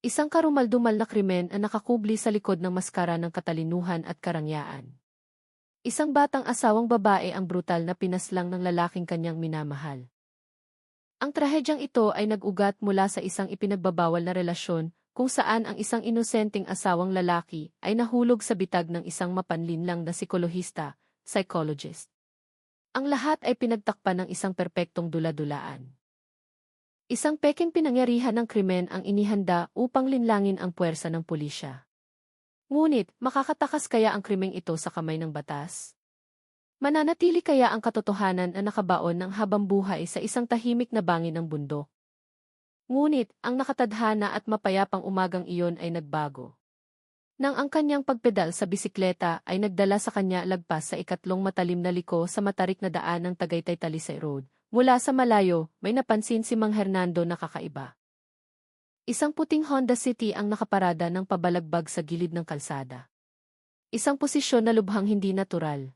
Isang karumaldumal na krimen ang nakakubli sa likod ng maskara ng katalinuhan at karangyaan. Isang batang asawang babae ang brutal na pinaslang ng lalaking kanyang minamahal. Ang trahedyang ito ay nag-ugat mula sa isang ipinagbabawal na relasyon kung saan ang isang inosenteng asawang lalaki ay nahulog sa bitag ng isang mapanlinlang na psychologist. Ang lahat ay pinagtakpan ng isang perpektong dula-dulaan. Isang peking pinangyarihan ng krimen ang inihanda upang linlangin ang puwersa ng pulisya. Ngunit, makakatakas kaya ang krimeng ito sa kamay ng batas? Mananatili kaya ang katotohanan na nakabaon ng habambuhay sa isang tahimik na bangin ng bundok? Ngunit, ang nakatadhana at mapayapang umagang iyon ay nagbago. Nang ang kanyang pagpedal sa bisikleta ay nagdala sa kanya lagpas sa ikatlong matalim na liko sa matarik na daan ng Tagaytay Talisay Road, mula sa malayo, may napansin si Mang Hernando na kakaiba. Isang puting Honda City ang nakaparada ng pabalagbag sa gilid ng kalsada. Isang posisyon na lubhang hindi natural.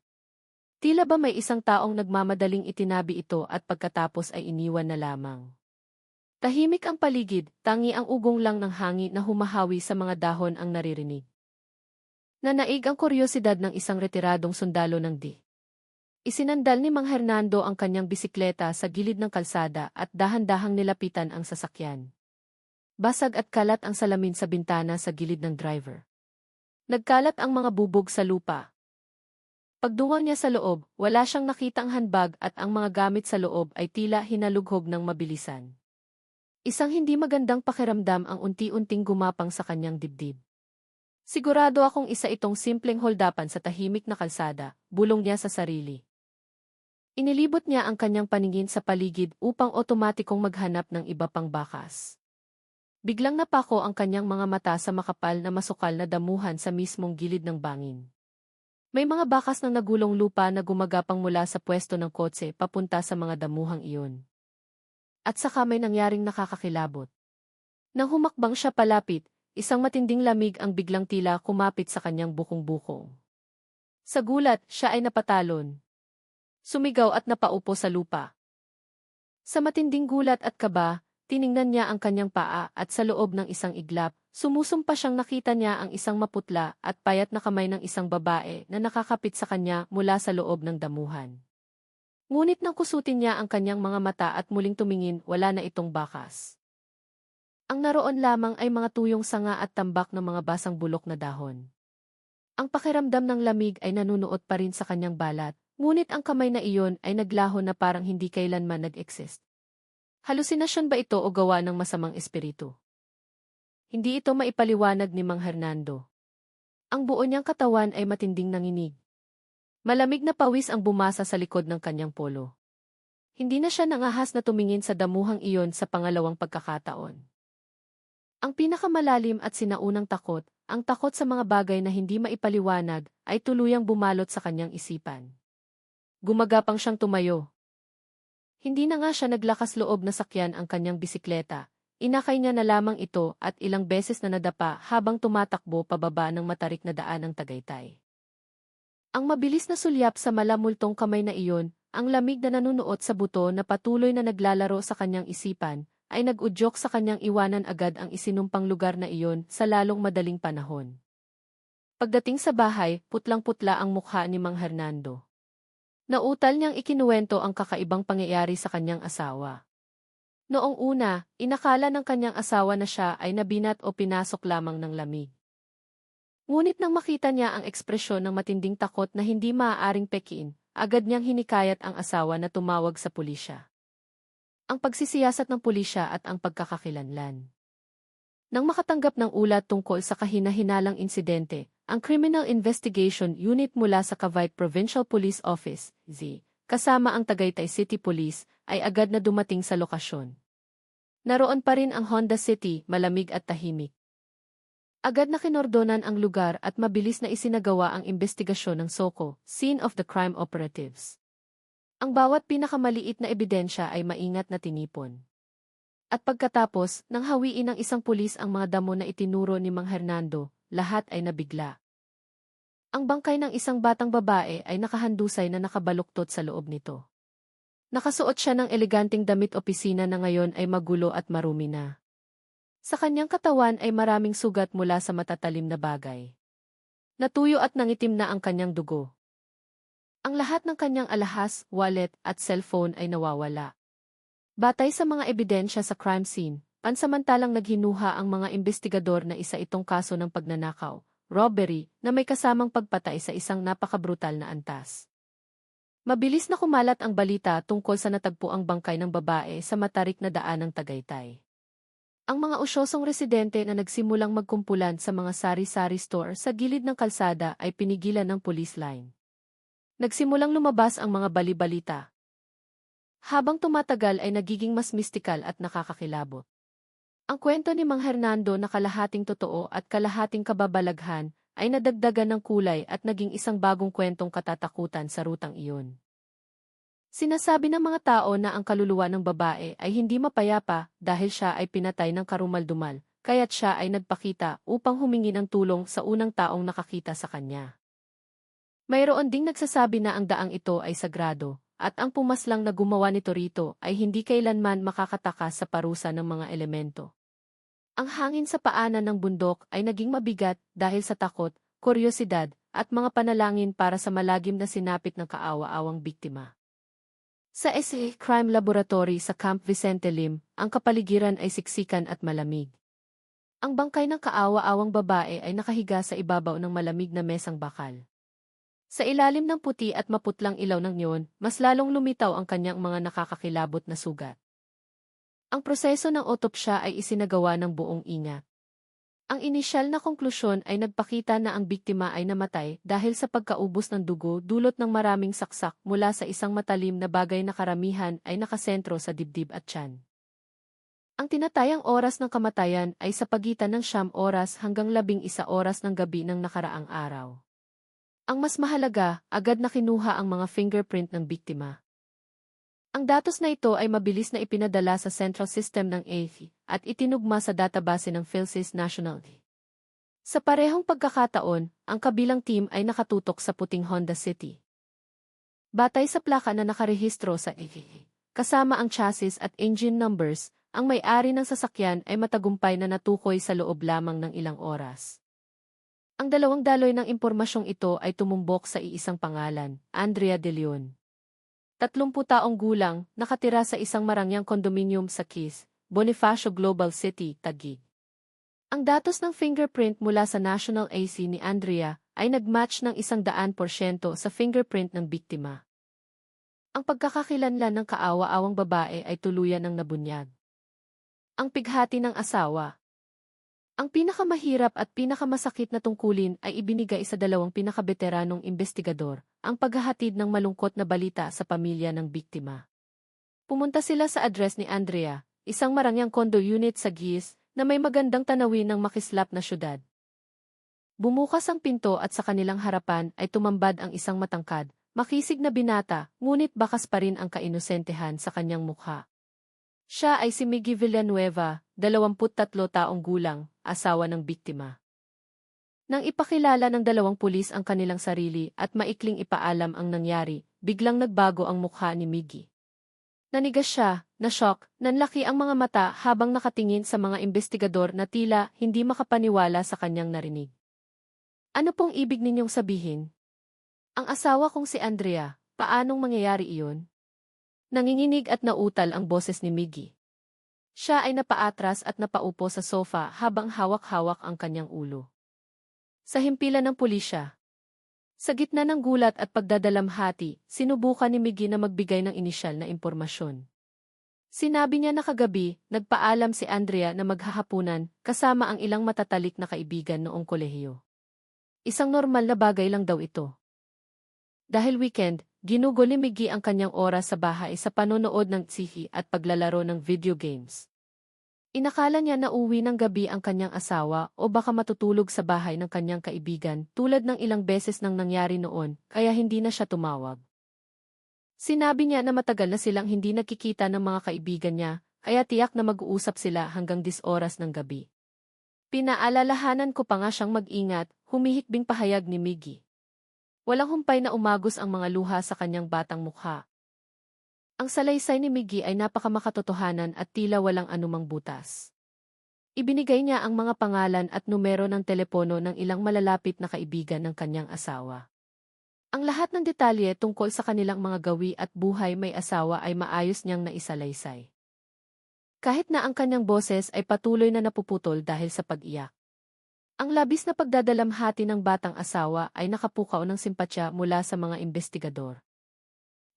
Tila ba may isang taong nagmamadaling itinabi ito at pagkatapos ay iniwan na lamang. Tahimik ang paligid, tangi ang ugong lang ng hangin na humahawi sa mga dahon ang naririnig. Nanaig ang kuryosidad ng isang retiradong sundalo ng Isinandal ni Mang Hernando ang kanyang bisikleta sa gilid ng kalsada at dahan-dahang nilapitan ang sasakyan. Basag at kalat ang salamin sa bintana sa gilid ng driver. Nagkalat ang mga bubog sa lupa. Pagdungan niya sa loob, wala siyang nakitang handbag at ang mga gamit sa loob ay tila hinalughog ng mabilisan. Isang hindi magandang pakiramdam ang unti-unting gumapang sa kanyang dibdib. Sigurado akong isa itong simpleng holdapan sa tahimik na kalsada, bulong niya sa sarili. Inilibot niya ang kanyang paningin sa paligid upang otomatikong maghanap ng iba pang bakas. Biglang napako ang kanyang mga mata sa makapal na masukal na damuhan sa mismong gilid ng bangin. May mga bakas ng nagulong lupa na gumagapang mula sa pwesto ng kotse papunta sa mga damuhang iyon. At saka may nangyaring nakakakilabot. Nang humakbang siya palapit, isang matinding lamig ang biglang tila kumapit sa kanyang bukong-bukong. Sa gulat, siya ay napatalon. Sumigaw at napaupo sa lupa. Sa matinding gulat at kaba, tiningnan niya ang kanyang paa at sa loob ng isang iglap, sumusumpa siyang nakita niya ang isang maputla at payat na kamay ng isang babae na nakakapit sa kanya mula sa loob ng damuhan. Ngunit nang kusutin niya ang kanyang mga mata at muling tumingin, wala na itong bakas. Ang naroon lamang ay mga tuyong sanga at tambak ng mga basang bulok na dahon. Ang pakiramdam ng lamig ay nanunuot pa rin sa kanyang balat, ngunit ang kamay na iyon ay naglaho na parang hindi kailanman nag-exist. Halusinasyon ba ito o gawa ng masamang espiritu? Hindi ito maipaliwanag ni Mang Hernando. Ang buo niyang katawan ay matinding nanginig. Malamig na pawis ang bumasa sa likod ng kanyang polo. Hindi na siya nangahas na tumingin sa damuhang iyon sa pangalawang pagkakataon. Ang pinakamalalim at sinaunang takot, ang takot sa mga bagay na hindi maipaliwanag, ay tuluyang bumalot sa kanyang isipan. Gumagapang siyang tumayo. Hindi na nga siya naglakas loob na sakyan ang kanyang bisikleta. Inakay niya na lamang ito at ilang beses na nadapa habang tumatakbo pababa ng matarik na daan ng Tagaytay. Ang mabilis na sulyap sa malamultong kamay na iyon, ang lamig na nanunuot sa buto na patuloy na naglalaro sa kanyang isipan, ay nag-udyok sa kanyang iwanan agad ang isinumpang lugar na iyon sa lalong madaling panahon. Pagdating sa bahay, putlang-putla ang mukha ni Mang Hernando. Nautal niyang ikinuwento ang kakaibang pangyayari sa kanyang asawa. Noong una, inakala ng kanyang asawa na siya ay nabinat o pinasok lamang ng lamig. Ngunit nang makita niya ang ekspresyon ng matinding takot na hindi maaaring pekiin, agad niyang hinikayat ang asawa na tumawag sa pulisya. Ang pagsisiyasat ng pulisya at ang pagkakakilanlan. Nang makatanggap ng ulat tungkol sa kahina-hinalang insidente, ang Criminal Investigation Unit mula sa Cavite Provincial Police Office, kasama ang Tagaytay City Police, ay agad na dumating sa lokasyon. Naroon pa rin ang Honda City, malamig at tahimik. Agad na kinordonan ang lugar at mabilis na isinagawa ang investigasyon ng SOCO, Scene of the Crime Operatives. Ang bawat pinakamaliit na ebidensya ay maingat na tinipon. At pagkatapos, nang hawiin ng isang pulis ang mga damo na itinuro ni Mang Hernando, lahat ay nabigla. Ang bangkay ng isang batang babae ay nakahandusay na nakabaluktot sa loob nito. Nakasuot siya ng eleganteng damit opisina na ngayon ay magulo at marumi na. Sa kanyang katawan ay maraming sugat mula sa matatalim na bagay. Natuyo at nangitim na ang kanyang dugo. Ang lahat ng kanyang alahas, wallet at cellphone ay nawawala. Batay sa mga ebidensya sa crime scene, pansamantalang naghinuha ang mga investigador na isa itong kaso ng pagnanakaw, robbery, na may kasamang pagpatay sa isang napakabrutal na antas. Mabilis na kumalat ang balita tungkol sa natagpuang bangkay ng babae sa matarik na daan ng Tagaytay. Ang mga usyosong residente na nagsimulang magkumpulan sa mga sari-sari store sa gilid ng kalsada ay pinigilan ng police line. Nagsimulang lumabas ang mga bali-balita. Habang tumatagal ay nagiging mas mistikal at nakakakilabot. Ang kwento ni Mang Hernando na kalahating totoo at kalahating kababalaghan ay nadagdagan ng kulay at naging isang bagong kwentong katatakutan sa rutang iyon. Sinasabi ng mga tao na ang kaluluwa ng babae ay hindi mapayapa dahil siya ay pinatay ng karumal-dumal, kaya't siya ay nagpakita upang humingi ng tulong sa unang taong nakakita sa kanya. Mayroon ding nagsasabi na ang daang ito ay sagrado, at ang pumaslang na gumawa nito rito ay hindi kailanman makakatakas sa parusa ng mga elemento. Ang hangin sa paanan ng bundok ay naging mabigat dahil sa takot, kuryosidad, at mga panalangin para sa malagim na sinapit ng kaawa-awang biktima. Sa SA Crime Laboratory sa Camp Vicente Lim, ang kapaligiran ay siksikan at malamig. Ang bangkay ng kaawa-awang babae ay nakahiga sa ibabaw ng malamig na mesang bakal. Sa ilalim ng puti at maputlang ilaw ng neon, mas lalong lumitaw ang kanyang mga nakakakilabot na sugat. Ang proseso ng otopsya ay isinagawa ng buong ingat. Ang inisyal na konklusyon ay nagpakita na ang biktima ay namatay dahil sa pagkaubos ng dugo dulot ng maraming saksak mula sa isang matalim na bagay na karamihan ay nakasentro sa dibdib at tiyan. Ang tinatayang oras ng kamatayan ay sa pagitan ng 9 oras hanggang 11 oras ng gabi ng nakaraang araw. Ang mas mahalaga, agad na kinuha ang mga fingerprint ng biktima. Ang datos na ito ay mabilis na ipinadala sa central system ng AFI at itinugma sa database ng PhilSys National. Sa parehong pagkakataon, ang kabilang team ay nakatutok sa puting Honda City. Batay sa plaka na nakarehistro sa AFI, kasama ang chassis at engine numbers, ang may-ari ng sasakyan ay matagumpay na natukoy sa loob lamang ng ilang oras. Ang dalawang daloy ng impormasyong ito ay tumumbok sa iisang pangalan, Andrea De Leon. 30 taong gulang, nakatira sa isang marangyang kondominium sa Keys, Bonifacio Global City, Taguig. Ang datos ng fingerprint mula sa National AC ni Andrea ay nagmatch ng 100% sa fingerprint ng biktima. Ang pagkakakilanlan ng kaawa-awang babae ay tuluyan ng nabunyag. Ang pighati ng asawa. Ang pinakamahirap at pinakamasakit na tungkulin ay ibinigay sa dalawang pinakabeteranong investigador, ang paghahatid ng malungkot na balita sa pamilya ng biktima. Pumunta sila sa address ni Andrea, isang marangyang condo unit sa Gies, na may magandang tanawin ng makislap na syudad. Bumukas ang pinto at sa kanilang harapan ay tumambad ang isang matangkad, makisig na binata, ngunit bakas pa rin ang kainosentehan sa kanyang mukha. Siya ay si Miggy Villanueva, 23 taong gulang, asawa ng biktima. Nang ipakilala ng dalawang pulis ang kanilang sarili at maikling ipaalam ang nangyari, biglang nagbago ang mukha ni Miggy. Nanigas siya, na-shock, nanlaki ang mga mata habang nakatingin sa mga investigador na tila hindi makapaniwala sa kanyang narinig. Ano pong ibig ninyong sabihin? Ang asawa kong si Andrea, paanong mangyayari iyon? Nanginginig at nautal ang boses ni Miggy. Siya ay napaatras at napaupo sa sofa habang hawak-hawak ang kanyang ulo. Sa himpilan ng pulisya. Sa gitna ng gulat at pagdadalamhati, sinubukan ni Miggy na magbigay ng inisyal na impormasyon. Sinabi niya na kagabi, nagpaalam si Andrea na maghahapunan kasama ang ilang matatalik na kaibigan noong kolehiyo. Isang normal na bagay lang daw ito. Dahil weekend, ginugol ni Miggy ang kanyang oras sa bahay sa panonood ng TV at paglalaro ng video games. Inakala niya na uwi ng gabi ang kanyang asawa o baka matutulog sa bahay ng kanyang kaibigan tulad ng ilang beses nang nangyari noon, kaya hindi na siya tumawag. Sinabi niya na matagal na silang hindi nakikita ng mga kaibigan niya, kaya tiyak na mag-uusap sila hanggang 10 oras ng gabi. Pinaalalahanan ko pa nga siyang mag-ingat, humihikbing pahayag ni Miggy. Walang humpay na umagos ang mga luha sa kanyang batang mukha. Ang salaysay ni Miggy ay napakamakatotohanan at tila walang anumang butas. Ibinigay niya ang mga pangalan at numero ng telepono ng ilang malalapit na kaibigan ng kanyang asawa. Ang lahat ng detalye tungkol sa kanilang mga gawi at buhay may asawa ay maayos niyang naisalaysay. Kahit na ang kanyang boses ay patuloy na napuputol dahil sa pag-iyak. Ang labis na pagdadalamhati ng batang asawa ay nakapukaw ng simpatya mula sa mga investigador.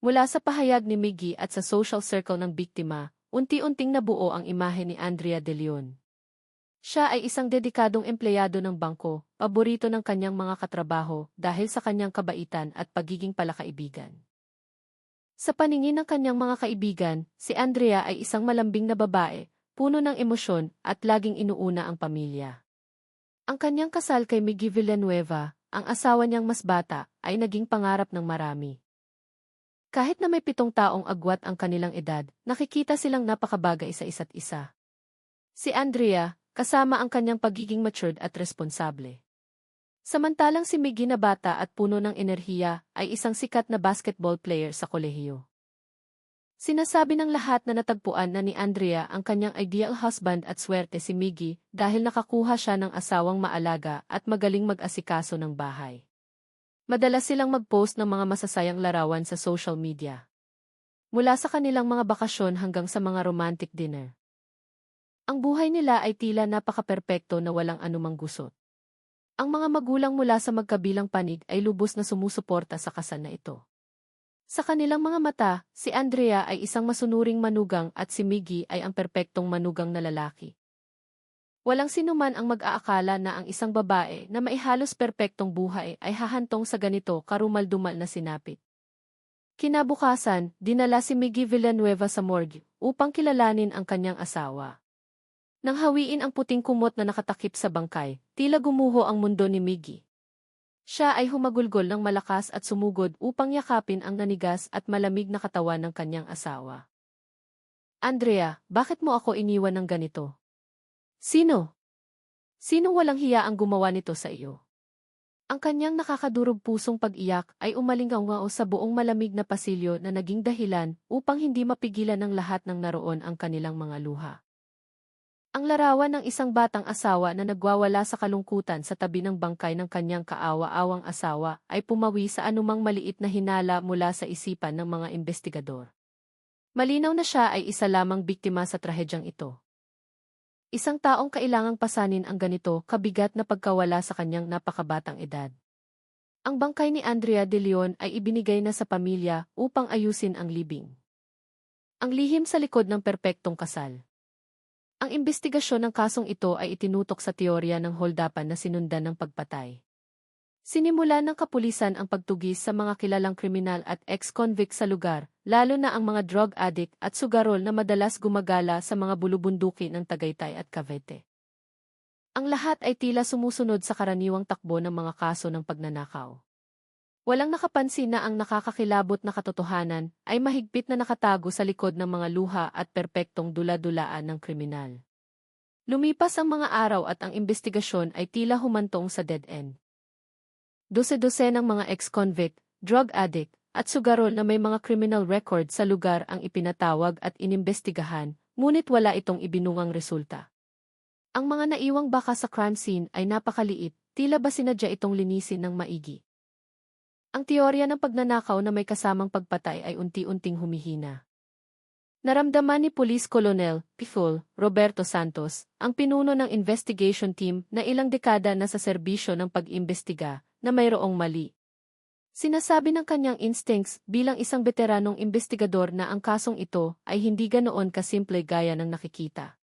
Mula sa pahayag ni Miggy at sa social circle ng biktima, unti-unting nabuo ang imahe ni Andrea De Leon. Siya ay isang dedikadong empleyado ng bangko, paborito ng kanyang mga katrabaho dahil sa kanyang kabaitan at pagiging palakaibigan. Sa paningin ng kanyang mga kaibigan, si Andrea ay isang malambing na babae, puno ng emosyon at laging inuuna ang pamilya. Ang kanyang kasal kay Miggy Villanueva, ang asawa niyang mas bata, ay naging pangarap ng marami. Kahit na may 7 taong agwat ang kanilang edad, nakikita silang napakabagay sa isa't isa. Si Andrea, kasama ang kanyang pagiging matured at responsable. Samantalang si Miggy na bata at puno ng enerhiya, ay isang sikat na basketball player sa kolehiyo. Sinasabi ng lahat na natagpuan na ni Andrea ang kanyang ideal husband at swerte si Miggy dahil nakakuha siya ng asawang maalaga at magaling mag-asikaso ng bahay. Madalas silang mag-post ng mga masasayang larawan sa social media. Mula sa kanilang mga bakasyon hanggang sa mga romantic dinner. Ang buhay nila ay tila napaka-perpekto na walang anumang gusot. Ang mga magulang mula sa magkabilang panig ay lubos na sumusuporta sa kasal na ito. Sa kanilang mga mata, si Andrea ay isang masunuring manugang at si Miggy ay ang perpektong manugang na lalaki. Walang sinuman ang mag-aakala na ang isang babae na maihalos perpektong buhay ay hahantong sa ganito karumal-dumal na sinapit. Kinabukasan, dinala si Miggy Villanueva sa morgue upang kilalanin ang kanyang asawa. Nang hawiin ang puting kumot na nakatakip sa bangkay, tila gumuho ang mundo ni Miggy. Siya ay humagulgol ng malakas at sumugod upang yakapin ang nanigas at malamig na katawan ng kanyang asawa. Andrea, bakit mo ako iniwan ng ganito? Sino? Sinong walang hiya ang gumawa nito sa iyo? Ang kanyang nakakadurog pusong pag-iyak ay umalinggaw sa buong malamig na pasilyo na naging dahilan upang hindi mapigilan ng lahat ng naroon ang kanilang mga luha. Ang larawan ng isang batang asawa na nagwawala sa kalungkutan sa tabi ng bangkay ng kanyang kaawa-awang asawa ay pumawi sa anumang maliit na hinala mula sa isipan ng mga investigador. Malinaw na siya ay isa lamang biktima sa trahedyang ito. Isang taong kailangang pasanin ang ganito kabigat na pagkawala sa kanyang napakabatang edad. Ang bangkay ni Andrea De Leon ay ibinigay na sa pamilya upang ayusin ang libing. Ang lihim sa likod ng perpektong kasal. Ang imbestigasyon ng kasong ito ay itinutok sa teorya ng holdapan na sinundan ng pagpatay. Sinimulan ng kapulisan ang pagtugis sa mga kilalang kriminal at ex-convict sa lugar, lalo na ang mga drug addict at sugarol na madalas gumagala sa mga bulubunduki ng Tagaytay at Cavite. Ang lahat ay tila sumusunod sa karaniwang takbo ng mga kaso ng pagnanakaw. Walang nakapansin na ang nakakakilabot na katotohanan ay mahigpit na nakatago sa likod ng mga luha at perpektong dula-dulaan ng kriminal. Lumipas ang mga araw at ang investigasyon ay tila humantong sa dead end. Dose-dosenang mga ex-convict, drug addict, at sugarol na may mga criminal record sa lugar ang ipinatawag at inimbestigahan, ngunit wala itong ibinungang resulta. Ang mga naiwang baka sa crime scene ay napakaliit, tila ba sinadya itong linisin ng maigi. Ang teorya ng pagnanakaw na may kasamang pagpatay ay unti-unting humihina. Naramdaman ni Police Colonel Pifol Roberto Santos, ang pinuno ng investigation team na ilang dekada na sa serbisyo ng pag-imbestiga, na mayroong mali. Sinasabi ng kanyang instincts bilang isang veteranong investigador na ang kasong ito ay hindi ganoon kasimple gaya ng nakikita.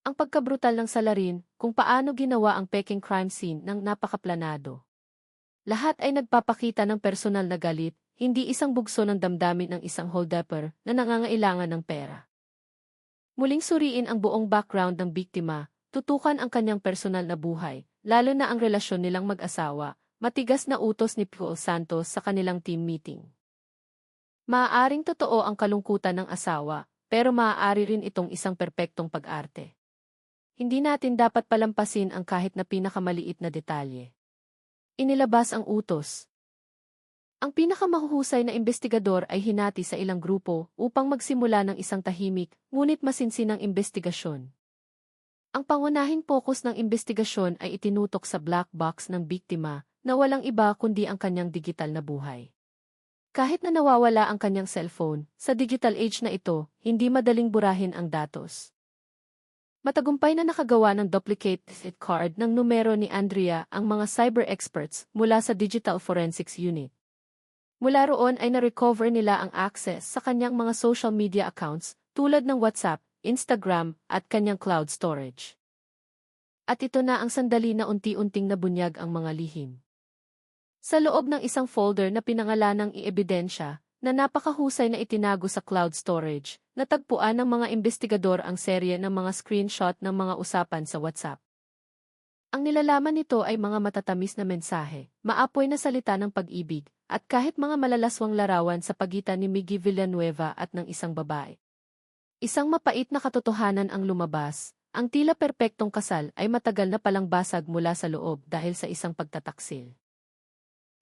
Ang pagkabrutal ng salarin, kung paano ginawa ang peking crime scene ng napakaplanado. Lahat ay nagpapakita ng personal na galit, hindi isang bugso ng damdamin ng isang holdupper na nangangailangan ng pera. Muling suriin ang buong background ng biktima, tutukan ang kanyang personal na buhay, lalo na ang relasyon nilang mag-asawa, matigas na utos ni Pio Santos sa kanilang team meeting. Maaaring totoo ang kalungkutan ng asawa, pero maaari rin itong isang perpektong pag-arte. Hindi natin dapat palampasin ang kahit na pinakamaliit na detalye. Inilabas ang utos. Ang pinakamahuhusay na investigador ay hinati sa ilang grupo upang magsimula ng isang tahimik, ngunit masinsinang investigasyon. Ang pangunahing focus ng investigasyon ay itinutok sa black box ng biktima na walang iba kundi ang kanyang digital na buhay. Kahit na nawawala ang kanyang cellphone, sa digital age na ito, hindi madaling burahin ang datos. Matagumpay na nakagawa ng duplicate card ng numero ni Andrea ang mga cyber experts mula sa Digital Forensics Unit. Mula roon ay na-recover nila ang access sa kanyang mga social media accounts tulad ng WhatsApp, Instagram, at kanyang cloud storage. At ito na ang sandali na unti-unting nabunyag ang mga lihim. Sa loob ng isang folder na pinangalanang iebidensya, na napakahusay na itinago sa cloud storage, natagpuan ng mga investigador ang serye ng mga screenshot ng mga usapan sa WhatsApp. Ang nilalaman nito ay mga matatamis na mensahe, maapoy na salita ng pag-ibig, at kahit mga malalaswang larawan sa pagitan ni Miggy Villanueva at ng isang babae. Isang mapait na katotohanan ang lumabas, ang tila perpektong kasal ay matagal na palang basag mula sa loob dahil sa isang pagtataksil.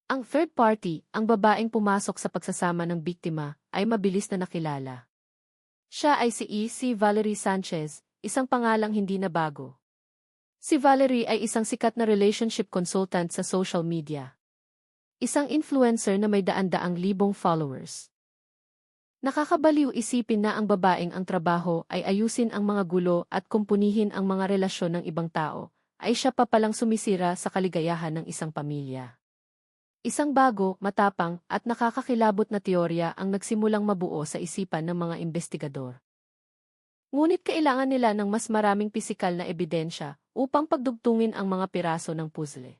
Ang third party, ang babaeng pumasok sa pagsasama ng biktima, ay mabilis na nakilala. Siya ay si Valerie Sanchez, isang pangalang hindi na bago. Si Valerie ay isang sikat na relationship consultant sa social media. Isang influencer na may daan-daang libong followers. Nakakabaliw isipin na ang babaeng ang trabaho ay ayusin ang mga gulo at kumpunihin ang mga relasyon ng ibang tao, ay siya pa palang sumisira sa kaligayahan ng isang pamilya. Isang bago, matapang, at nakakakilabot na teorya ang nagsimulang mabuo sa isipan ng mga investigador. Ngunit kailangan nila ng mas maraming pisikal na ebidensya upang pagdugtungin ang mga piraso ng puzzle.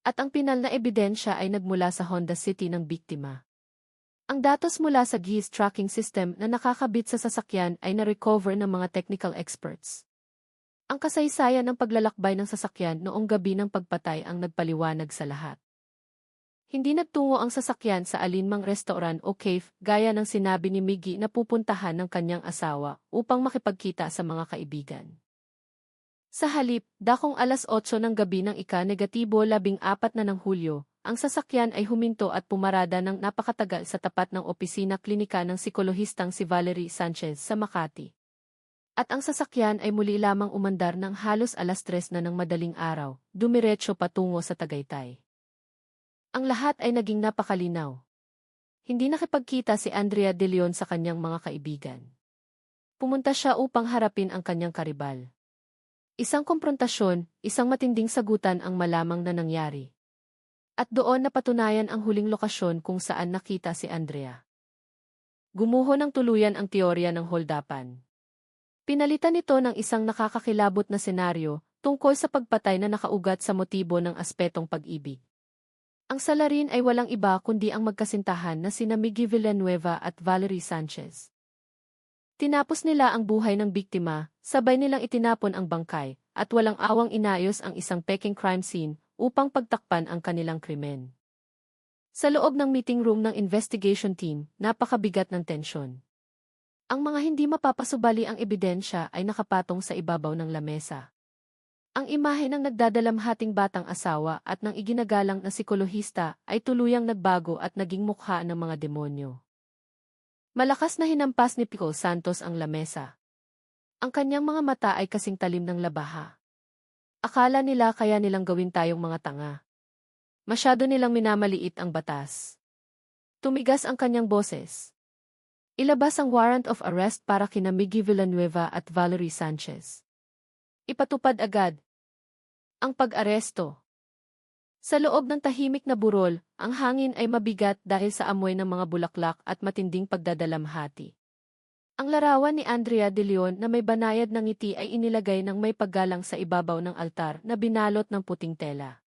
At ang pinal na ebidensya ay nagmula sa Honda City ng biktima. Ang datos mula sa GIS tracking system na nakakabit sa sasakyan ay na-recover ng mga technical experts. Ang kasaysayan ng paglalakbay ng sasakyan noong gabi ng pagpatay ang nagpaliwanag sa lahat. Hindi nagtungo ang sasakyan sa alinmang restaurant o cafe gaya ng sinabi ni Miggy na pupuntahan ng kanyang asawa upang makipagkita sa mga kaibigan. Sa halip, dakong alas 8 ng gabi ng ika-14 na ng Hulyo, ang sasakyan ay huminto at pumarada ng napakatagal sa tapat ng opisina klinika ng psikolohistang si Valerie Sanchez sa Makati. At ang sasakyan ay muli lamang umandar ng halos alas 3 na ng madaling araw, dumiretso patungo sa Tagaytay. Ang lahat ay naging napakalinaw. Hindi nakipagkita si Andrea De Leon sa kanyang mga kaibigan. Pumunta siya upang harapin ang kanyang karibal. Isang komprontasyon, isang matinding sagutan ang malamang na nangyari. At doon napatunayan ang huling lokasyon kung saan nakita si Andrea. Gumuho ng tuluyan ang teorya ng holdapan. Pinalitan nito ng isang nakakakilabot na senaryo tungkol sa pagpatay na nakaugat sa motibo ng aspetong pag-ibig. Ang salarin ay walang iba kundi ang magkasintahan na sina Miggy Villanueva at Valerie Sanchez. Tinapos nila ang buhay ng biktima, sabay nilang itinapon ang bangkay, at walang awang inayos ang isang peking crime scene upang pagtakpan ang kanilang krimen. Sa loob ng meeting room ng investigation team, napakabigat ng tensyon. Ang mga hindi mapapasubali ang ebidensya ay nakapatong sa ibabaw ng lamesa. Ang imahe ng nagdadalamhating batang asawa at ng iginagalang na psikolohista ay tuluyang nagbago at naging mukha ng mga demonyo. Malakas na hinampas ni Pico Santos ang lamesa. Ang kanyang mga mata ay kasing talim ng labaha. Akala nila kaya nilang gawin tayong mga tanga. Masyado nilang minamaliit ang batas. Tumigas ang kanyang boses. Ilabas ang warrant of arrest para kina Miggy Villanueva at Valerie Sanchez. Ipatupad agad ang pag-aresto. Sa loob ng tahimik na burol, ang hangin ay mabigat dahil sa amoy ng mga bulaklak at matinding pagdadalamhati. Ang larawan ni Andrea De Leon na may banayad ng ngiti ay inilagay ng may paggalang sa ibabaw ng altar na binalot ng puting tela.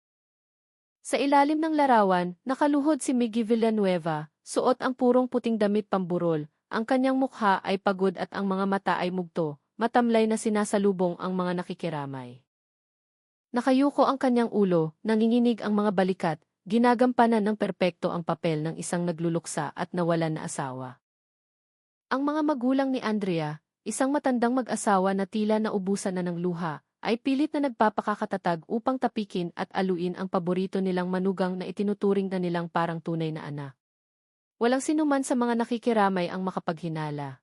Sa ilalim ng larawan, nakaluhod si Miggy Villanueva, suot ang purong puting damit pamburol, ang kanyang mukha ay pagod at ang mga mata ay mugto, matamlay na sinasalubong ang mga nakikiramay. Nakayuko ang kanyang ulo, nanginginig ang mga balikat, ginagampanan ng perpekto ang papel ng isang nagluluksa at nawalan na asawa. Ang mga magulang ni Andrea, isang matandang mag-asawa na tila naubusan na ng luha, ay pilit na nagpapakakatatag upang tapikin at aluin ang paborito nilang manugang na itinuturing na nilang parang tunay na anak. Walang sinuman sa mga nakikiramay ang makapaghinala.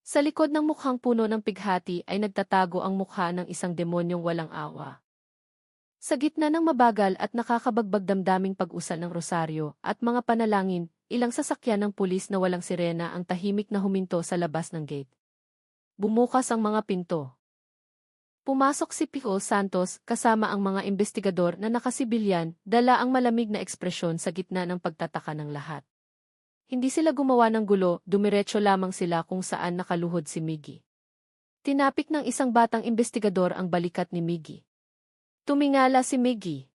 Sa likod ng mukhang puno ng pighati ay nagtatago ang mukha ng isang demonyong walang awa. Sa gitna ng mabagal at nakakabagbag damdaming pag-usal ng rosaryo at mga panalangin, ilang sasakyan ng pulis na walang sirena ang tahimik na huminto sa labas ng gate. Bumukas ang mga pinto. Pumasok si Pico Santos kasama ang mga investigador na nakasibilyan, dala ang malamig na ekspresyon sa gitna ng pagtataka ng lahat. Hindi sila gumawa ng gulo, dumiretso lamang sila kung saan nakaluhod si Miggy. Tinapik ng isang batang investigador ang balikat ni Miggy. Tumingala si Miggy.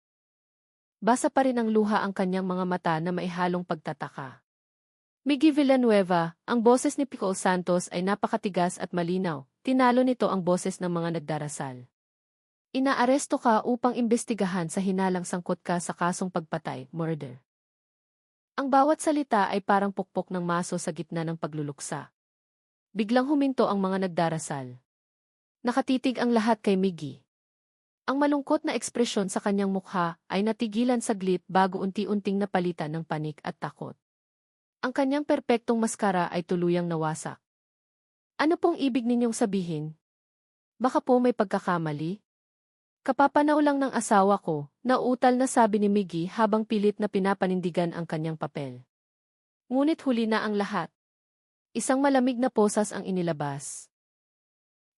Basa pa rin ang luha ang kanyang mga mata na maihalong pagtataka. Miggy Villanueva, ang boses ni Pico Santos ay napakatigas at malinaw, tinalo nito ang boses ng mga nagdarasal. Inaaresto ka upang imbestigahan sa hinalang sangkot ka sa kasong pagpatay, murder. Ang bawat salita ay parang pukpok ng maso sa gitna ng pagluluksa. Biglang huminto ang mga nagdarasal. Nakatitig ang lahat kay Miggy. Ang malungkot na ekspresyon sa kanyang mukha ay natigilan saglit bago unti-unting napalitan ng panik at takot. Ang kanyang perpektong maskara ay tuluyang nawasak. Ano pong ibig ninyong sabihin? Baka po may pagkakamali? Kapapanaw lang ng asawa ko, nauutal na sabi ni Miggy habang pilit na pinapanindigan ang kanyang papel. Ngunit huli na ang lahat. Isang malamig na posas ang inilabas.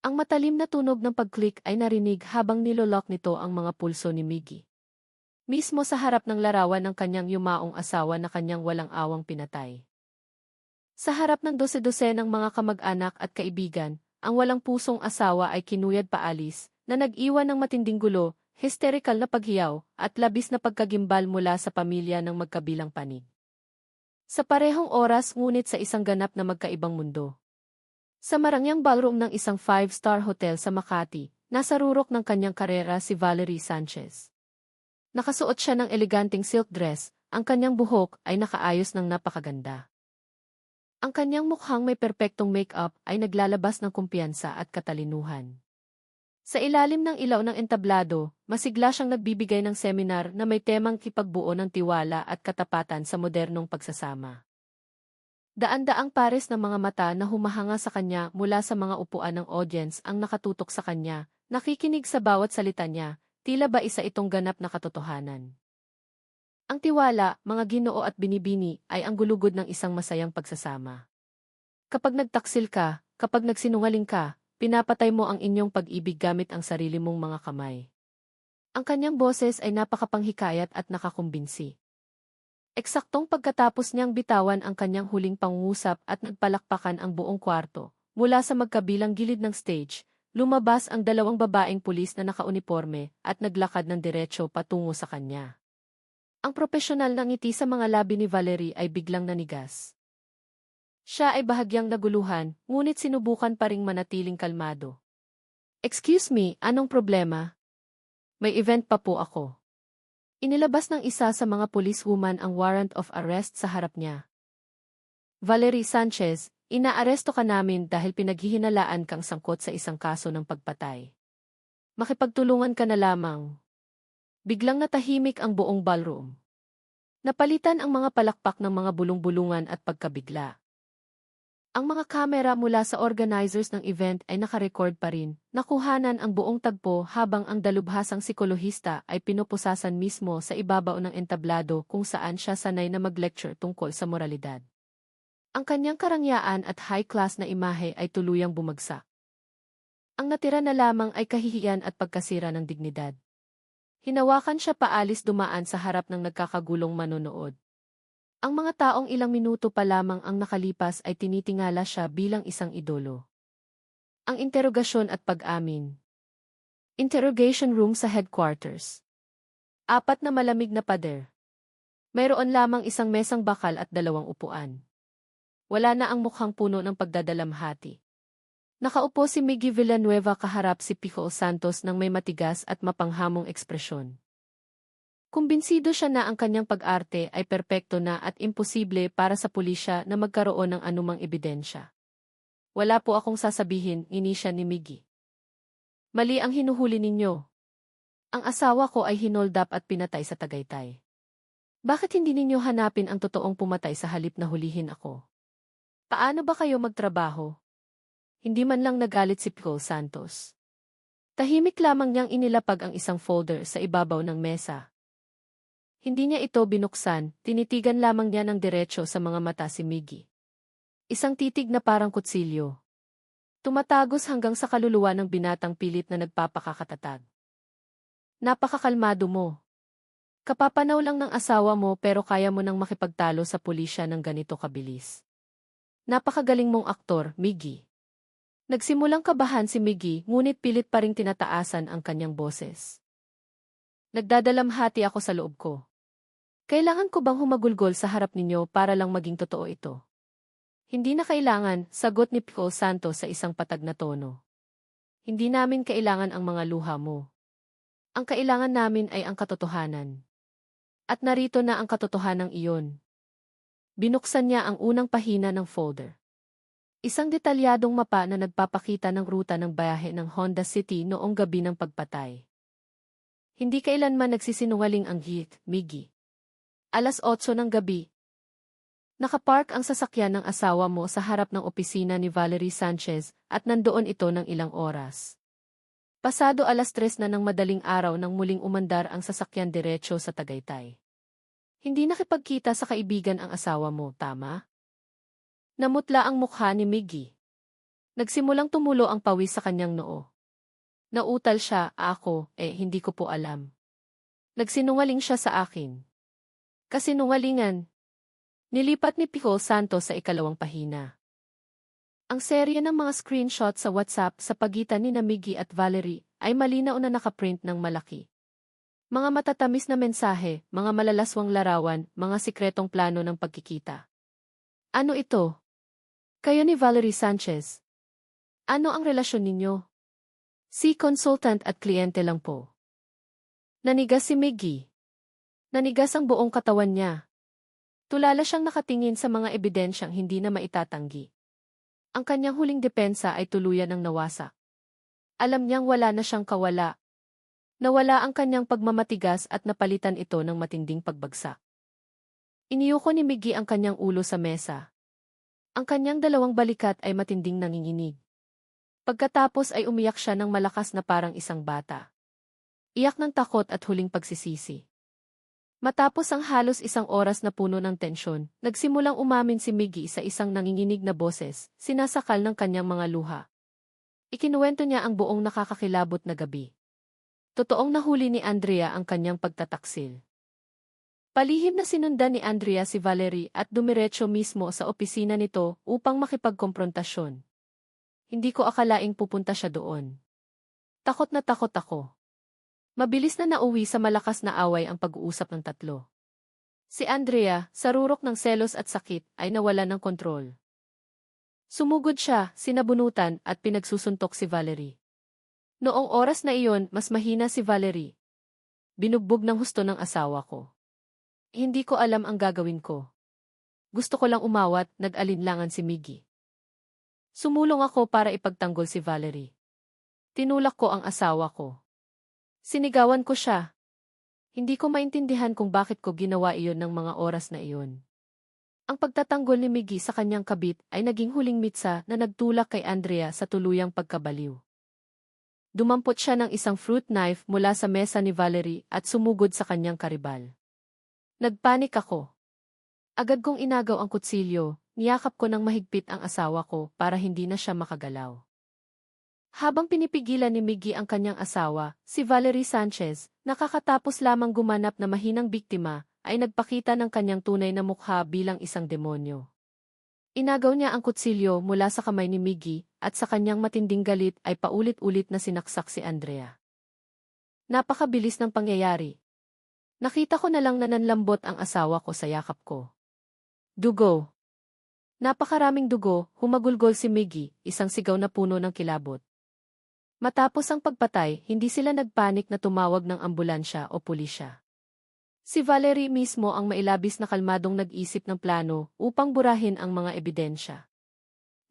Ang matalim na tunog ng pag-click ay narinig habang nilolock nito ang mga pulso ni Miggy. Mismo sa harap ng larawan ng kanyang yumaong asawa na kanyang walang awang pinatay. Sa harap ng dose-dose ng mga kamag-anak at kaibigan, ang walang pusong asawa ay kinuyad paalis, na nag-iwan ng matinding gulo, hysterical na paghiyaw, at labis na pagkagimbal mula sa pamilya ng magkabilang panig. Sa parehong oras ngunit sa isang ganap na magkaibang mundo. Sa marangyang ballroom ng isang 5-star hotel sa Makati, nasa rurok ng kanyang karera si Valerie Sanchez. Nakasuot siya ng eleganteng silk dress, ang kanyang buhok ay nakaayos ng napakaganda. Ang kanyang mukhang may perpektong make-up ay naglalabas ng kumpiyansa at katalinuhan. Sa ilalim ng ilaw ng entablado, masigla siyang nagbibigay ng seminar na may temang kipagbuo ng tiwala at katapatan sa modernong pagsasama. Daan-daang pares ng mga mata na humahanga sa kanya mula sa mga upuan ng audience ang nakatutok sa kanya, nakikinig sa bawat salita niya, tila ba isa itong ganap na katotohanan. Ang tiwala, mga ginoo at binibini ay ang gulugod ng isang masayang pagsasama. Kapag nagtaksil ka, kapag nagsinungaling ka, pinapatay mo ang inyong pag-ibig gamit ang sarili mong mga kamay. Ang kanyang boses ay napakapanghikayat at nakakumbinsi. Eksaktong pagkatapos niyang bitawan ang kanyang huling pangungusap at nagpalakpakan ang buong kwarto, mula sa magkabilang gilid ng stage, lumabas ang dalawang babaeng pulis na nakauniporme at naglakad ng diretso patungo sa kanya. Ang propesyonal na ngiti sa mga labi ni Valerie ay biglang nanigas. Siya ay bahagyang naguluhan, ngunit sinubukan pa ring manatiling kalmado. "Excuse me, anong problema? May event pa po ako." Inilabas ng isa sa mga policewoman ang warrant of arrest sa harap niya. "Valerie Sanchez, inaaresto ka namin dahil pinaghihinalaan kang sangkot sa isang kaso ng pagpatay. Makipagtulungan ka na lamang." Biglang natahimik ang buong ballroom. Napalitan ang mga palakpak ng mga bulong-bulungan at pagkabigla. Ang mga kamera mula sa organizers ng event ay nakarecord pa rin, nakuhanan ang buong tagpo habang ang dalubhasang psikolohista ay pinupusasan mismo sa ibabaw ng entablado kung saan siya sanay na mag-lecture tungkol sa moralidad. Ang kanyang karangyaan at high-class na imahe ay tuluyang bumagsak. Ang natira na lamang ay kahihiyan at pagkasira ng dignidad. Hinawakan siya paalis dumaan sa harap ng nagkakagulong manonood. Ang mga taong ilang minuto pa lamang ang nakalipas ay tinitingala siya bilang isang idolo. Ang interogasyon at pag-amin. Interrogation room sa headquarters. 4 na malamig na pader. Mayroon lamang isang mesang bakal at 2 upuan. Wala na ang mukhang puno ng pagdadalamhati. Nakaupo si Miggy Villanueva kaharap si Pico Santos ng may matigas at mapanghamong ekspresyon. Kumbinsido siya na ang kanyang pag-arte ay perpekto na at imposible para sa pulisya na magkaroon ng anumang ebidensya. "Wala po akong sasabihin," inisya ni Miggy. "Mali ang hinuhuli ninyo. Ang asawa ko ay hinold up at pinatay sa Tagaytay. Bakit hindi ninyo hanapin ang totoong pumatay sa halip na hulihin ako? Paano ba kayo magtrabaho? Hindi man lang nagalit si Pico Santos. Tahimik lamang niyang inilapag ang isang folder sa ibabaw ng mesa. Hindi niya ito binuksan, tinitigan lamang niya ng diretso sa mga mata si Miggy. Isang titig na parang kutsilyo. Tumatagos hanggang sa kaluluwa ng binatang pilit na nagpapakakatatag. Napakakalmado mo. Kapapanaw lang ng asawa mo pero kaya mo nang makipagtalo sa pulisya ng ganito kabilis. Napakagaling mong aktor, Miggy. Nagsimulang kabahan si Miggy ngunit pilit pa ring tinataasan ang kanyang boses. Nagdadalamhati ako sa loob ko. Kailangan ko bang humagulgol sa harap ninyo para lang maging totoo ito? Hindi na kailangan, sagot ni Pico Santos sa isang patag na tono. Hindi namin kailangan ang mga luha mo. Ang kailangan namin ay ang katotohanan. At narito na ang katotohanan iyon. Binuksan niya ang unang pahina ng folder. Isang detalyadong mapa na nagpapakita ng ruta ng biyahe ng Honda City noong gabi ng pagpatay. Hindi kailanman nagsisinungaling ang Miggy. 8:00 ng gabi. Nakapark ang sasakyan ng asawa mo sa harap ng opisina ni Valerie Sanchez at nandoon ito ng ilang oras. Pasado 3:00 na ng madaling araw nang muling umandar ang sasakyan diretso sa Tagaytay. Hindi nakipagkita sa kaibigan ang asawa mo, tama? Namutla ang mukha ni Miggy. Nagsimulang tumulo ang pawis sa kanyang noo. Nautal siya, hindi ko po alam. Nagsinungaling siya sa akin. Kasinungalingan. Nilipat ni Pico Santos sa ikalawang pahina. Ang serye ng mga screenshot sa WhatsApp sa pagitan ni Miggy at Valerie ay malinaw na nakaprint ng malaki. Mga matatamis na mensahe, mga malalaswang larawan, mga sikretong plano ng pagkikita. Ano ito? Kayo ni Valerie Sanchez. Ano ang relasyon ninyo? Si consultant at kliyente lang po. Nanigas si Miggy. Nanigas ang buong katawan niya. Tulala siyang nakatingin sa mga ebidensyang hindi na maitatanggi. Ang kanyang huling depensa ay tuluyan ng nawasak. Alam niyang wala na siyang kawala. Nawala ang kanyang pagmamatigas at napalitan ito ng matinding pagbagsak. Iniyuko ni Miggy ang kanyang ulo sa mesa. Ang kanyang dalawang balikat ay matinding nanginginig. Pagkatapos ay umiyak siya ng malakas na parang isang bata. Iyak ng takot at huling pagsisisi. Matapos ang halos 1 oras na puno ng tensyon, nagsimulang umamin si Miggy sa isang nanginginig na boses, sinasakal ng kanyang mga luha. Ikinuwento niya ang buong nakakakilabot na gabi. Totoong nahuli ni Andrea ang kanyang pagtataksil. Palihim na sinundan ni Andrea si Valerie at dumiretso mismo sa opisina nito upang makipagkomprontasyon. Hindi ko akalaing pupunta siya doon. Takot na takot ako. Mabilis na nauwi sa malakas na away ang pag-uusap ng tatlo. Si Andrea, sa rurok ng selos at sakit, ay nawalan ng kontrol. Sumugod siya, sinabunutan at pinagsusuntok si Valerie. Noong oras na iyon, mas mahina si Valerie. Binugbog ng husto ng asawa ko. Hindi ko alam ang gagawin ko. Gusto ko lang umawat, nag-alinlangan si Miggy. Sumulong ako para ipagtanggol si Valerie. Tinulak ko ang asawa ko. Sinigawan ko siya. Hindi ko maintindihan kung bakit ko ginawa iyon ng mga oras na iyon. Ang pagtatanggol ni Miggy sa kanyang kabit ay naging huling mitsa na nagtulak kay Andrea sa tuluyang pagkabaliw. Dumampot siya ng isang fruit knife mula sa mesa ni Valerie at sumugod sa kanyang karibal. Nagpanik ako. Agad kong inagaw ang kutsilyo, niyakap ko ng mahigpit ang asawa ko para hindi na siya makagalaw. Habang pinipigilan ni Miggy ang kanyang asawa, si Valerie Sanchez, nakakatapos lamang gumanap na mahinang biktima, ay nagpakita ng kanyang tunay na mukha bilang isang demonyo. Inagaw niya ang kutsilyo mula sa kamay ni Miggy at sa kanyang matinding galit ay paulit-ulit na sinaksak si Andrea. Napakabilis ng pangyayari. Nakita ko na lang na nanlambot ang asawa ko sa yakap ko. Dugo. Napakaraming dugo, humagulgol si Miggy, isang sigaw na puno ng kilabot. Matapos ang pagpatay, hindi sila nagpanik na tumawag ng ambulansya o pulisya. Si Valerie mismo ang mailabis na kalmadong nag-isip ng plano upang burahin ang mga ebidensya.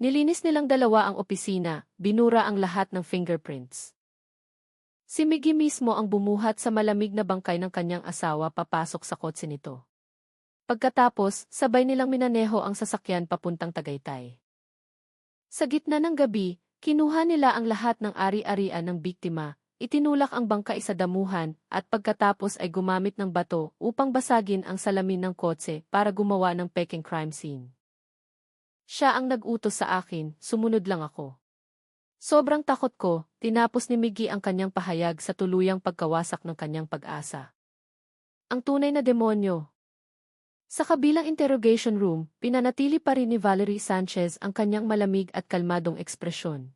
Nilinis nilang dalawa ang opisina, binura ang lahat ng fingerprints. Si Miggy mismo ang bumuhat sa malamig na bangkay ng kanyang asawa papasok sa kotse nito. Pagkatapos, sabay nilang minaneho ang sasakyan papuntang Tagaytay. Sa gitna ng gabi, Kinuha nila ang lahat ng ari-arian ng biktima, itinulak ang bangkay sa damuhan, at pagkatapos ay gumamit ng bato upang basagin ang salamin ng kotse para gumawa ng peking crime scene. Siya ang nag-utos sa akin, sumunod lang ako. Sobrang takot ko, tinapos ni Miggy ang kanyang pahayag sa tuluyang pagkawasak ng kanyang pag-asa. Ang tunay na demonyo. Sa kabilang interrogation room, pinanatili pa rin ni Valerie Sanchez ang kanyang malamig at kalmadong ekspresyon.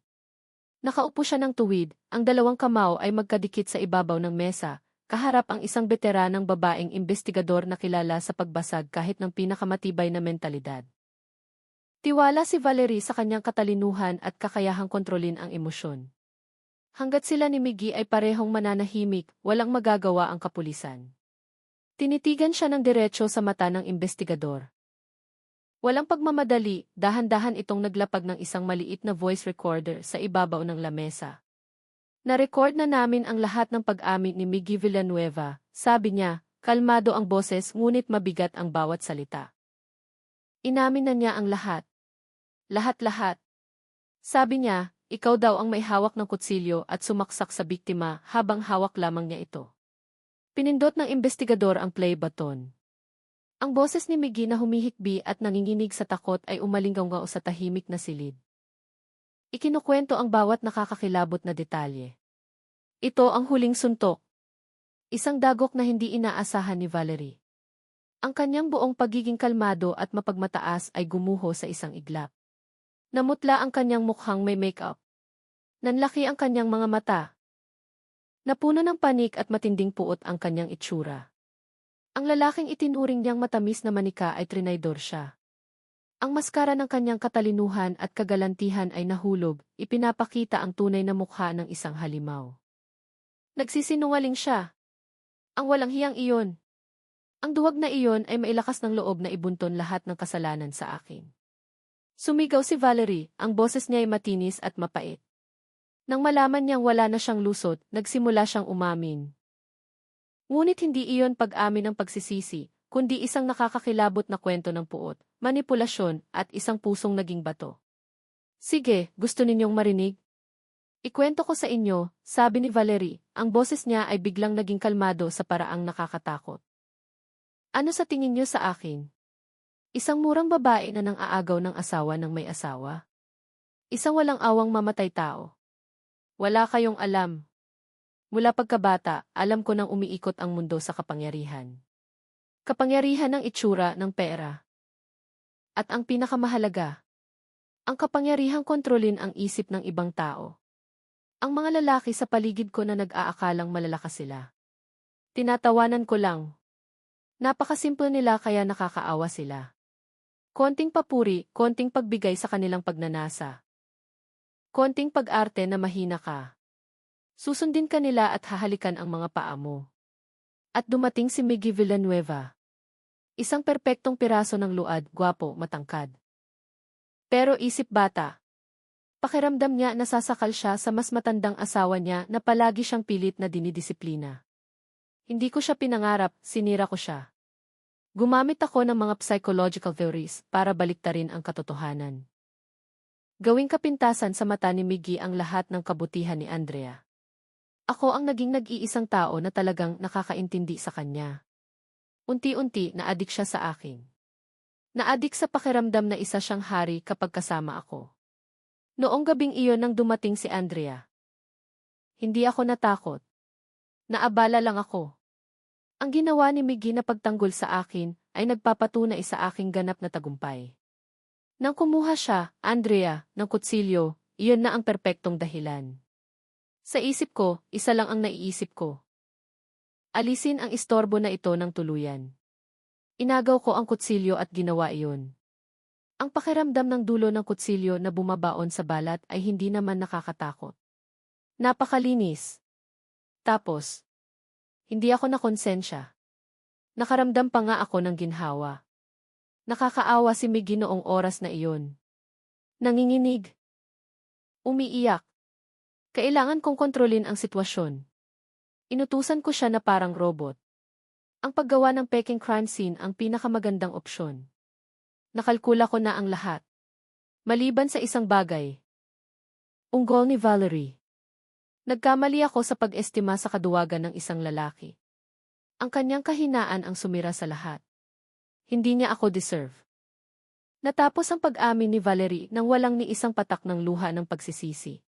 Nakaupo siya ng tuwid, ang dalawang kamao ay magkadikit sa ibabaw ng mesa, kaharap ang isang veteranang babaeng investigador na kilala sa pagbasag kahit ng pinakamatibay na mentalidad. Tiwala si Valerie sa kanyang katalinuhan at kakayahang kontrolin ang emosyon. Hanggat sila ni Miggy ay parehong mananahimik, walang magagawa ang kapulisan. Tinitigan siya ng diretso sa mata ng investigador. Walang pagmamadali, dahan-dahan itong naglapag ng isang maliit na voice recorder sa ibabaw ng lamesa. Na-record na namin ang lahat ng pag-amin ni Miggy Villanueva, sabi niya, kalmado ang boses ngunit mabigat ang bawat salita. Inamin na niya ang lahat. Lahat-lahat. Sabi niya, ikaw daw ang may hawak ng kutsilyo at sumaksak sa biktima habang hawak lamang niya ito. Pinindot ng investigador ang play button. Ang boses ni Miggy na humihikbi at nanginginig sa takot ay umalinggaw sa tahimik na silid. Ikinukwento ang bawat nakakakilabot na detalye. Ito ang huling suntok. Isang dagok na hindi inaasahan ni Valerie. Ang kanyang buong pagiging kalmado at mapagmataas ay gumuho sa isang iglap. Namutla ang kanyang mukhang may makeup. Nanlaki ang kanyang mga mata. Napuno ng panik at matinding puot ang kanyang itsura. Ang lalaking itinuring niyang matamis na manika ay trinaydor siya. Ang maskara ng kanyang katalinuhan at kagalantihan ay nahulog, ipinapakita ang tunay na mukha ng isang halimaw. Nagsisinungaling siya. Ang walang hiyang iyon. Ang duwag na iyon ay mailakas ng loob na ibunton lahat ng kasalanan sa akin. Sumigaw si Valerie, ang boses niya ay matinis at mapait. Nang malaman niyang wala na siyang lusot, nagsimula siyang umamin. Ngunit hindi iyon pag-amin ng pagsisisi, kundi isang nakakakilabot na kwento ng puot, manipulasyon, at isang pusong naging bato. Sige, gusto ninyong marinig? Ikwento ko sa inyo, sabi ni Valerie, ang boses niya ay biglang naging kalmado sa paraang nakakatakot. Ano sa tingin niyo sa akin? Isang murang babae na nang-aagaw ng asawa ng may asawa? Isang walang awang mamatay tao? Wala kayong alam. Mula pagkabata, alam ko nang umiikot ang mundo sa kapangyarihan. Kapangyarihan ng itsura ng pera. At ang pinakamahalaga, ang kapangyarihang kontrolin ang isip ng ibang tao. Ang mga lalaki sa paligid ko na nag-aakalang malalakas sila. Tinatawanan ko lang. Napakasimple nila kaya nakakaawa sila. Konting papuri, konting pagbigay sa kanilang pagnanasa. Konting pag-arte na mahina ka. Susundin ka nila at hahalikan ang mga paa mo. At dumating si Miggy Villanueva. Isang perpektong piraso ng luad, gwapo, matangkad. Pero isip bata. Pakiramdam niya nasasakal siya sa mas matandang asawa niya na palagi siyang pilit na dinidisiplina. Hindi ko siya pinangarap, sinira ko siya. Gumamit ako ng mga psychological theories para baliktarin ang katotohanan. Gawing kapintasan sa mata ni Miggy ang lahat ng kabutihan ni Andrea. Ako ang naging nag-iisang tao na talagang nakakaintindi sa kanya. Unti-unti naadik siya sa akin. Naadik sa pakiramdam na isa siyang hari kapag kasama ako. Noong gabing iyon nang dumating si Andrea. Hindi ako natakot. Naabala lang ako. Ang ginawa ni Miggy na pagtanggol sa akin ay nagpapatunay sa aking ganap na tagumpay. Nang kumuha siya, Andrea, ng kutsilyo, iyon na ang perpektong dahilan. Sa isip ko, isa lang ang naiisip ko. Alisin ang istorbo na ito ng tuluyan. Inagaw ko ang kutsilyo at ginawa iyon. Ang pakiramdam ng dulo ng kutsilyo na bumabaon sa balat ay hindi naman nakakatakot. Napakalinis. Tapos, hindi ako nakonsensya. Nakaramdam pa nga ako ng ginhawa. Nakakaawa si Miggy noong oras na iyon. Nanginginig. Umiiyak. Kailangan kong kontrolin ang sitwasyon. Inutusan ko siya na parang robot. Ang paggawa ng peking crime scene ang pinakamagandang opsyon. Nakalkula ko na ang lahat. Maliban sa isang bagay. Unggol ni Valerie. Nagkamali ako sa pag-estima sa kaduwagan ng isang lalaki. Ang kanyang kahinaan ang sumira sa lahat. Hindi niya ako deserve. Natapos ang pag-amin ni Valerie nang walang ni isang patak ng luha ng pagsisisi.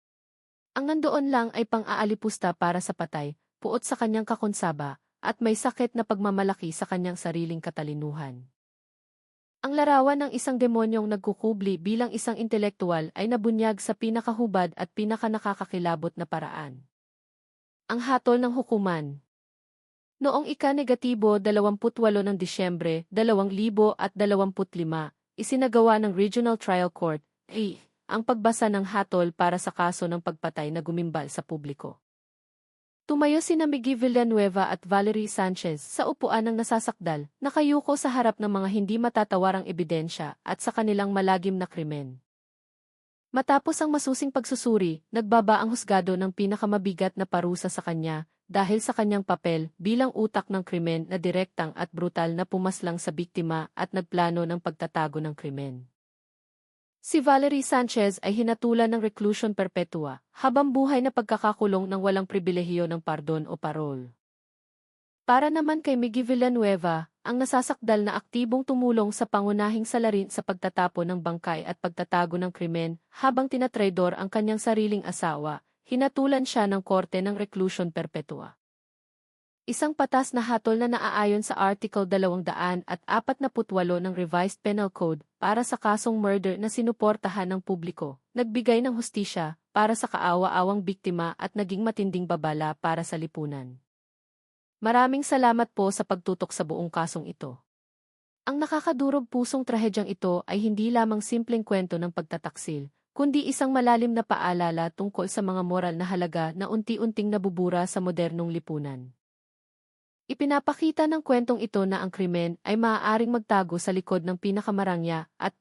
Ang nandoon lang ay pang-aalipusta para sa patay, puot sa kanyang kakonsaba, at may sakit na pagmamalaki sa kanyang sariling katalinuhan. Ang larawan ng isang demonyong nagkukubli bilang isang intelektual ay nabunyag sa pinakahubad at pinakanakakakilabot na paraan. Ang hatol ng hukuman. Noong ika-28 ng Disyembre 2025, isinagawa ng Regional Trial Court, ang pagbasa ng hatol para sa kaso ng pagpatay na gumimbal sa publiko. Tumayo sina Miggy Villanueva at Valerie Sanchez sa upuan ng nasasakdal, nakayuko sa harap ng mga hindi matatawarang ebidensya at sa kanilang malagim na krimen. Matapos ang masusing pagsusuri, nagbaba ang husgado ng pinakamabigat na parusa sa kanya dahil sa kanyang papel bilang utak ng krimen na direktang at brutal na pumaslang sa biktima at nagplano ng pagtatago ng krimen. Si Valerie Sanchez ay hinatulan ng reclusion perpetua, habang buhay na pagkakakulong ng walang pribilehiyo ng pardon o parol. Para naman kay Miggy Villanueva, ang nasasakdal na aktibong tumulong sa pangunahing salarin sa pagtatapon ng bangkay at pagtatago ng krimen habang tinatraidor ang kanyang sariling asawa, hinatulan siya ng korte ng reclusion perpetua. Isang patas na hatol na naaayon sa Article 248 ng Revised Penal Code para sa kasong murder na sinuportahan ng publiko, nagbigay ng hustisya para sa kaawa-awang biktima at naging matinding babala para sa lipunan. Maraming salamat po sa pagtutok sa buong kasong ito. Ang nakakadurog pusong trahedyang ito ay hindi lamang simpleng kwento ng pagtataksil, kundi isang malalim na paalala tungkol sa mga moral na halaga na unti-unting nabubura sa modernong lipunan. Ipinapakita ng kwentong ito na ang krimen ay maaaring magtago sa likod ng pinakamarangya at